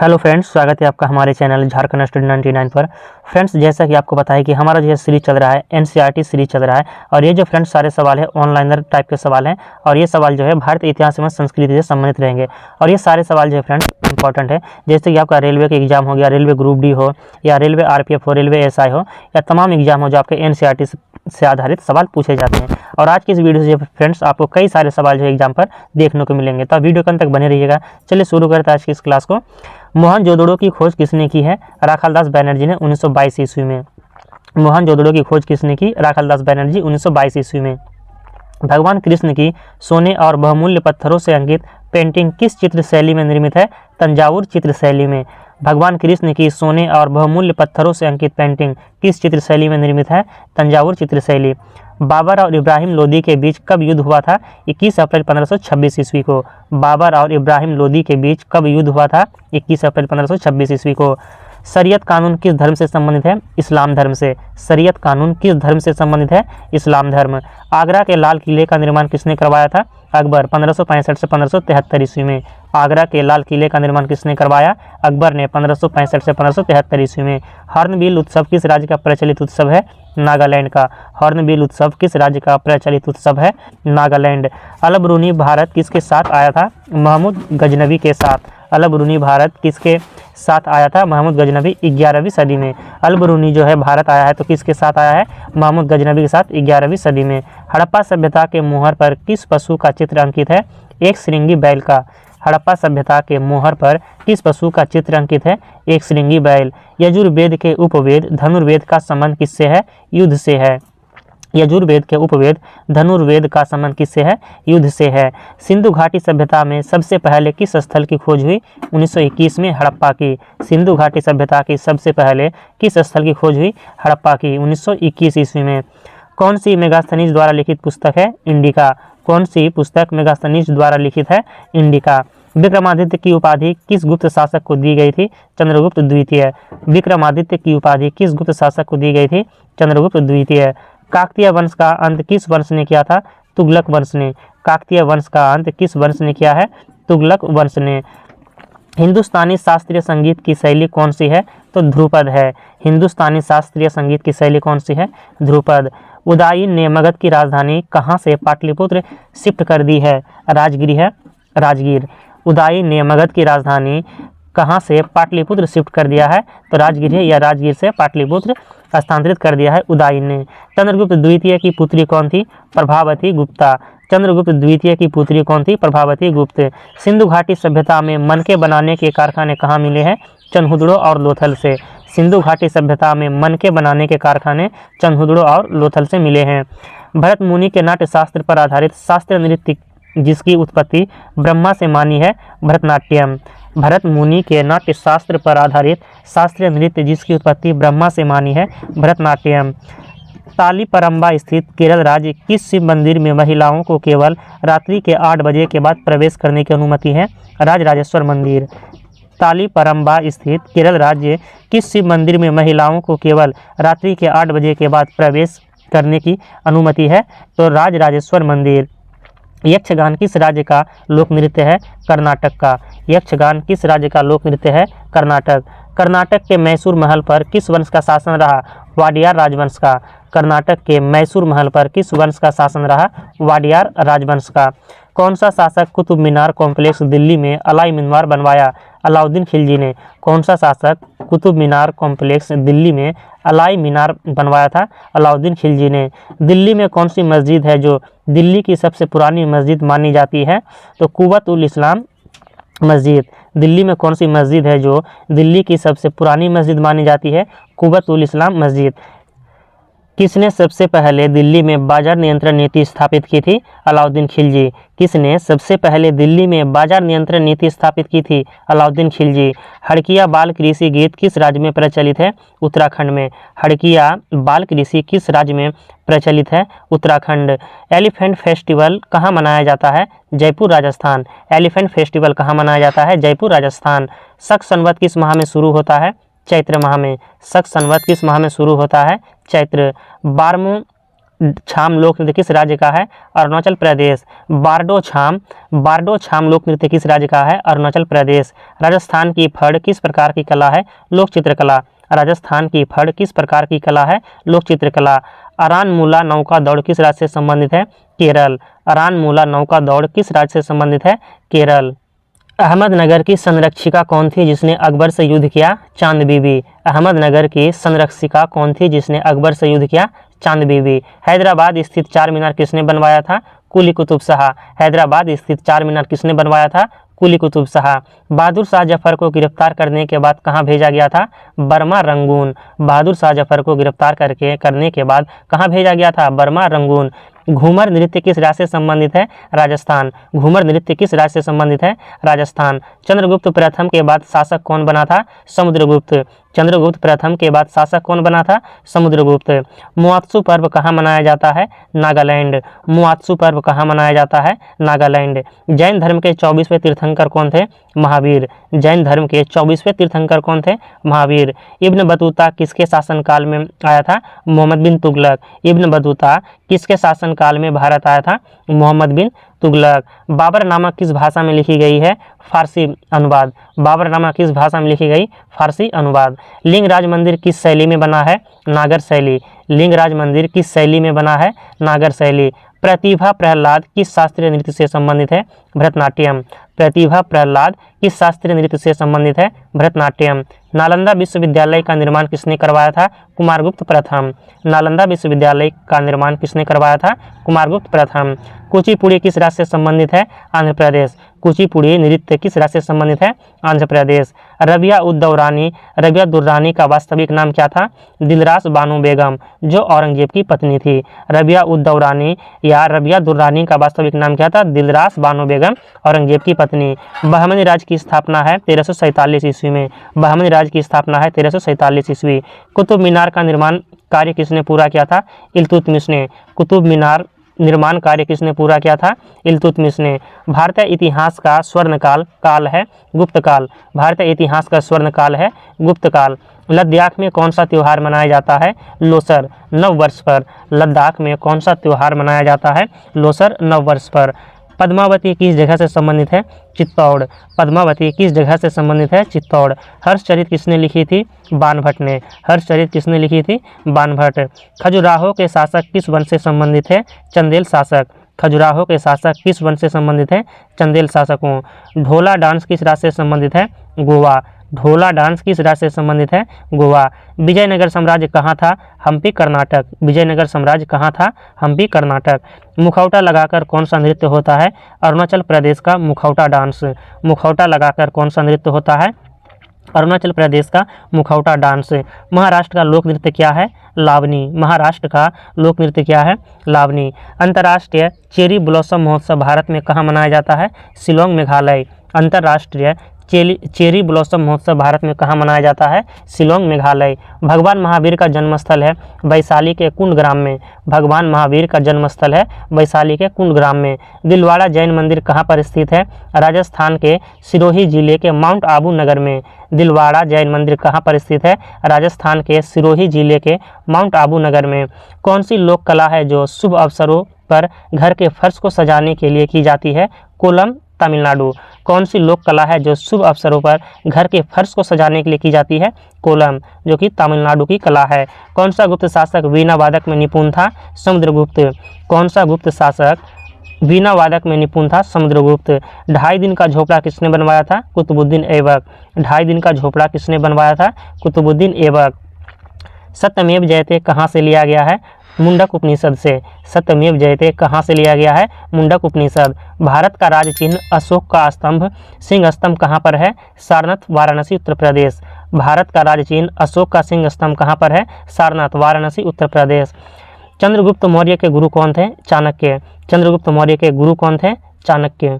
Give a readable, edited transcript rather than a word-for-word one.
Hello friends, स्वागत है आपका हमारे चैनल झारखंड स्टडी 99 पर। फ्रेंड्स, जैसा कि आपको पता है कि हमारा जो है सीरीज चल रहा है, एनसीईआरटी सीरीज चल रहा है। और ये जो फ्रेंड्स सारे सवाल है ऑनलाइनर टाइप के सवाल हैं। और ये सवाल जो है भारतीय इतिहास एवं संस्कृति से संबंधित रहेंगे। और ये सारे सवाल जो है फ्रेंड्स इंपॉर्टेंट है। जैसे कि आपका रेलवे के एग्जाम हो गया, रेलवे ग्रुप डी हो या रेलवे आरपीएफ हो, रेलवे एसआई हो, या तमाम एग्जाम हो जो आपके एनसीईआरटी से आधारित सवाल पूछे जाते हैं। और आज की इस वीडियो से फ्रेंड्स आपको कई सारे सवाल जो है एग्जाम पर देखने को मिलेंगे, तो वीडियो के अंत तक बने रहिएगा। चलिए शुरू करते हैं आज की इस क्लास को। मोहनजोदड़ो की खोज किसने की है? राखालदास बैनर्जी ने 1922 ईस्वी में। मोहनजोदड़ो की खोज किसने की? राखालदास बैनर्जी 1922 ईस्वी में। भगवान कृष्ण की सोने और बहुमूल्य पत्थरों से अंकित पेंटिंग किस चित्र शैली में निर्मित है? तंजावुर चित्र शैली में। भगवान कृष्ण की सोने और बहुमूल्य पत्थरों से अंकित पेंटिंग किस चित्र शैली में निर्मित है? तंजावुर चित्र शैली। बाबर और इब्राहिम लोदी के बीच कब युद्ध हुआ था? 21 अप्रैल 1526 ईस्वी को। बाबर और इब्राहिम लोदी के बीच कब युद्ध हुआ था? 21 अप्रैल 1526 ईस्वी को। शरीयत कानून किस धर्म से संबंधित है? इस्लाम धर्म से। शरीयत कानून किस धर्म से संबंधित है? इस्लाम धर्म। आगरा के लाल किले का निर्माण किसने करवाया था? अकबर, 1565 से 1573 ईस्वी में। आगरा के लाल किले का निर्माण किसने करवाया? अकबर ने 1565 से 1573 ईस्वी में। हॉर्नबिल उत्सव किस राज्य का प्रचलित उत्सव है? नागालैंड का। हॉर्नबिल उत्सव किस राज्य का प्रचलित उत्सव है? नागालैंड। अलबरूनी भारत किसके साथ आया था? महमूद गजनवी के साथ। अलबरूनी भारत किसके साथ आया था? महमूद गजनवी 11वीं सदी में। अलबरूनी जो है भारत आया है तो किसके साथ आया है? महमूद गजनवी के साथ 11वीं सदी में। हड़प्पा सभ्यता के मोहर पर किस पशु का चित्र अंकित है? एक श्रृंगी बैल का। हड़प्पा सभ्यता के मोहर पर किस पशु का चित्र अंकित है? एक श्रृंगी बैल। यजुर्वेद के उपवेद धनुर्वेद का संबंध किससे है? युद्ध से है। यजुर्वेद के उपवेद धनुर्वेद का संबंध किससे है? युद्ध से है। सिंधु घाटी सभ्यता में सबसे पहले किस स्थल की खोज हुई? 1921 में हड़प्पा की। सिंधु घाटी सभ्यता की सबसे पहले किस स्थल की खोज हुई? हड़प्पा की, 1921 ईस्वी में। कौन सी मेगास्थनीज द्वारा लिखित पुस्तक है? इंडिका। कौन सी पुस्तक मेगास्थनीज द्वारा लिखित है? इंडिका। विक्रमादित्य की उपाधि किस गुप्त शासक को दी गई थी? चंद्रगुप्त द्वितीय। विक्रमादित्य की उपाधि किस गुप्त शासक को दी गई थी? चंद्रगुप्त द्वितीय। काकतीय वंश का अंत किस वंश ने किया था? तुगलक वंश ने। काकतीय वंश का अंत किस वंश ने किया है? तुगलक वंश ने। हिंदुस्तानी शास्त्रीय संगीत की शैली कौन सी है? तो ध्रुपद है। हिंदुस्तानी शास्त्रीय संगीत की शैली कौन सी है? ध्रुपद। उदयन ने मगध की राजधानी कहाँ से पाटलिपुत्र शिफ्ट कर दी है? राजगिर है, राजगीर। उदयन ने मगध की राजधानी कहाँ से पाटलिपुत्र शिफ्ट कर दिया है? तो राजगिर है, या राजगीर से पाटलिपुत्र स्थानांतरित कर दिया है उदयन ने। चंद्रगुप्त द्वितीय की पुत्री कौन थी? प्रभावती गुप्ता। चंद्रगुप्त द्वितीय की पुत्री कौन थी? प्रभावती गुप्त। सिंधु घाटी सभ्यता में मनके बनाने के कारखाने कहाँ मिले हैं? चनहुदड़ो और लोथल से। सिंधु घाटी सभ्यता में मनके बनाने के कारखाने चनहुदड़ो और लोथल से मिले हैं। भरत मुनि के नाट्य शास्त्र पर आधारित शास्त्रीय नृत्य जिसकी उत्पत्ति ब्रह्मा से मानी है? भरतनाट्यम। भरत मुनि के नाट्य शास्त्र पर आधारित शास्त्रीय नृत्य जिसकी उत्पत्ति ब्रह्मा से मानी है? भरतनाट्यम। तालीपरंबा स्थित केरल राज्य किस शिव मंदिर में महिलाओं को केवल रात्रि के 8 बजे के बाद प्रवेश करने की अनुमति है? राजराजेश्वर मंदिर। तालीपरंबा स्थित केरल राज्य किस शिव मंदिर में महिलाओं को केवल रात्रि के 8 बजे के बाद प्रवेश करने की अनुमति है? तो राजराजेश्वर मंदिर। यक्षगान किस राज्य का लोक नृत्य है? कर्नाटक का। यक्षगान किस राज्य का लोक नृत्य है? कर्नाटक। कर्नाटक के मैसूर महल पर किस वंश का शासन रहा? वाडियार राजवंश का। कर्नाटक के मैसूर महल पर किस वंश का शासन रहा? वाडियार राजवंश का। कौन सा शासक कुतुब मीनार कॉम्प्लेक्स दिल्ली में अलाई मीनार बनवाया? अलाउद्दीन खिलजी ने। कौन सा शासक कुतुब मीनार कॉम्प्लेक्स दिल्ली में अलाई मीनार बनवाया था? अलाउद्दीन खिलजी ने। दिल्ली में कौन सी मस्जिद है जो दिल्ली की सबसे पुरानी मस्जिद मानी जाती है? तो कुव्वत उल इस्लाम मस्जिद। दिल्ली में कौन सी मस्जिद है जो दिल्ली की सबसे पुरानी मस्जिद मानी जाती है? कुव्वत उल इस्लाम मस्जिद। किसने सबसे पहले दिल्ली में बाजार नियंत्रण नीति स्थापित की थी? अलाउद्दीन खिलजी। किसने सबसे पहले दिल्ली में बाजार नियंत्रण नीति स्थापित की थी? अलाउद्दीन खिलजी। हड़किया बाल कृषि गीत किस राज्य में प्रचलित है? उत्तराखंड में। हड़किया बाल कृषि किस राज्य में प्रचलित है? उत्तराखंड। एलिफेंट फेस्टिवल कहाँ मनाया जाता है? जयपुर, राजस्थान। एलिफेंट फेस्टिवल कहाँ मनाया जाता है? जयपुर, राजस्थान। शक संवत किस माह में शुरू होता है? चैत्र माह में। शक संवत किस माह में शुरू होता है? चैत्र। 12वां छाम लोक नृत्य किस राज्य का है? अरुणाचल प्रदेश। बारडो छाम लोक नृत्य किस राज्य का है? अरुणाचल प्रदेश। राजस्थान की फड़ किस प्रकार की कला है? लोक चित्रकला। राजस्थान की फड़ किस प्रकार की कला है? लोक चित्रकला। अरानमुला नौका दौड़ किस राज्य से संबंधित है? केरल। अरानमुला नौका दौड़ किस राज्य से संबंधित है? केरल। अहमदनगर की संरक्षिका कौन थी जिसने अकबर से युद्ध किया? चांद बीबी। अहमदनगर की संरक्षिका कौन थी जिसने अकबर से युद्ध किया? चांद बीबी। हैदराबाद स्थित चार मीनार किसने बनवाया था? कुली कुतुब शाह। हैदराबाद स्थित चार मीनार किसने बनवाया था? कुली कुतुब शाह। बहादुर शाह जफर को गिरफ्तार करने के बाद कहाँ भेजा गया था? Burma Rangoon. बहादुर शाह जफर को गिरफ्तार करने के बाद कहाँ भेजा गया था? Burma Rangoon. घूमर नृत्य किस राज्य से संबंधित है? राजस्थान। घूमर नृत्य किस राज्य से संबंधित है? राजस्थान। चंद्रगुप्त प्रथम के बाद शासक कौन बना था? समुद्रगुप्त। चंद्रगुप्त प्रथम के बाद शासक कौन बना था? समुद्रगुप्त। मुआत्सु पर्व कहाँ मनाया जाता है? नागालैंड। मुआत्सु पर्व कहाँ मनाया जाता है? नागालैंड। जैन धर्म के 24वें तीर्थंकर कौन थे? महावीर। जैन धर्म के 24वें तीर्थंकर कौन थे? महावीर। इब्न बतूता किसके शासनकाल में आया था? मोहम्मद बिन तुगलक। इब्न बतूता किसके शासनकाल में भारत आया था? मोहम्मद बिन तुगलक। बाबरनामा किस भाषा में लिखी गई है? फारसी अनुवाद। बाबरनामा किस भाषा में लिखी गई? फारसी अनुवाद। लिंगराज मंदिर किस शैली में बना है? नागर शैली। लिंगराज मंदिर किस शैली में बना है? नागर शैली। प्रतिभा प्रहलाद किस शास्त्रीय नृत्य से संबंधित है? भरतनाट्यम। प्रतिभा प्रहलाद किस शास्त्रीय नृत्य से संबंधित है? भरतनाट्यम। नालंदा विश्वविद्यालय का निर्माण किसने करवाया था? कुमारगुप्त प्रथम। नालंदा विश्वविद्यालय का निर्माण किसने करवाया था? कुमारगुप्त प्रथम। कुचिपुड़ी किस राज्य से संबंधित है? आंध्र प्रदेश। कुचिपुड़ी नृत्य किस राज्य से संबंधित है? आंध्र प्रदेश। रबिया दुर्रानी का वास्तविक नाम क्या था? दिलरास बानो बेगम, जो औरंगजेब की पत्नी थी। रबिया दुर्रानी का वास्तविक नाम क्या था? दिलरास बानो बेगम, औरंगजेब की पत्नी। बहमनी राज्य की स्थापना है 1347 ईस्वी में। बहमनी राज्य की स्थापना है 1347 ईस्वी। कुतुब मीनार का निर्माण कार्य किसने पूरा किया था? इल्तुतमिश ने। कुतुब मीनार निर्माण कार्य किसने पूरा किया था? इल्तुतमिश ने। भारतीय इतिहास का स्वर्ण काल है गुप्त काल। भारतीय इतिहास का स्वर्ण काल है गुप्त काल। लद्दाख में कौन सा त्यौहार मनाया जाता है? लोसर, नव वर्ष पर। लद्दाख में कौन सा त्यौहार मनाया जाता है? लोसर, नव वर्ष पर। पद्मावती किस जगह से संबंधित है? चित्तौड़। पद्मावती किस जगह से संबंधित है? चित्तौड़। हर्षचरित किसने लिखी थी? बाणभट्ट ने। हर्षचरित किसने लिखी थी? बाणभट्ट। खजुराहो के शासक किस वंश से संबंधित है? चंदेल शासक। खजुराहो के शासक किस वंश से संबंधित है? चंदेल शासकों। ढोला डांस किस राज्य से संबंधित है? गोवा। ढोला डांस किस राज्य से संबंधित है? गोवा। विजयनगर साम्राज्य कहाँ था? हम्पी, कर्नाटक। विजयनगर साम्राज्य कहाँ था? हम्पी, कर्नाटक। मुखौटा लगाकर कौन सा नृत्य होता है? अरुणाचल प्रदेश का मुखौटा डांस। मुखौटा लगाकर कौन सा नृत्य होता है? अरुणाचल प्रदेश का मुखौटा डांस। महाराष्ट्र का लोक नृत्य क्या है? लावनी। महाराष्ट्र का लोक नृत्य क्या है? लावनी। अंतर्राष्ट्रीय चेरी ब्लॉसम महोत्सव भारत में कहाँ मनाया जाता है? शिलोंग, मेघालय। अंतर्राष्ट्रीय चेरी ब्लॉसम महोत्सव भारत में कहाँ मनाया जाता है? शिलोंग, मेघालय। भगवान महावीर का जन्मस्थल है वैशाली के कुंड ग्राम में। भगवान महावीर का जन्मस्थल है वैशाली के कुंड ग्राम में। दिलवाड़ा जैन मंदिर कहाँ पर स्थित है? राजस्थान के सिरोही जिले के माउंट आबू नगर में। दिलवाड़ा जैन मंदिर कहाँ पर स्थित है? राजस्थान के सिरोही जिले के माउंट आबू नगर में। कौन सी लोक कला है जो शुभ अवसरों पर घर के फर्श को सजाने के लिए की जाती है? कोलम, तमिलनाडु। कौन सी लोक कला है जो शुभ अवसरों पर घर के फर्श को सजाने के लिए की जाती है? कोलम, जो कि तमिलनाडु की कला है। कौन सा गुप्त शासक वीणा वादक में निपुण था? समुद्रगुप्त। कौन सा गुप्त शासक वीणा वादक में निपुण था? समुद्रगुप्त। 2.5 दिन का झोपड़ा किसने बनवाया था? कुतुबुद्दीन ऐबक। 2.5 दिन का झोपड़ा किसने बनवाया था? कुतुबुद्दीन ऐबक। सत्यमेव जयते कहाँ से लिया गया है? मुंडक उपनिषद से। सत्यमेव जयते कहाँ से लिया गया है? मुंडक उपनिषद। भारत का राज चिन्ह अशोक का स्तंभ सिंह स्तंभ कहाँ पर है? सारनाथ, वाराणसी, उत्तर प्रदेश। भारत का राज चिन्ह अशोक का सिंह स्तंभ कहाँ पर है? सारनाथ, वाराणसी, उत्तर प्रदेश। चंद्रगुप्त मौर्य के गुरु कौन थे? चाणक्य। चंद्रगुप्त मौर्य के गुरु कौन थे? चाणक्य।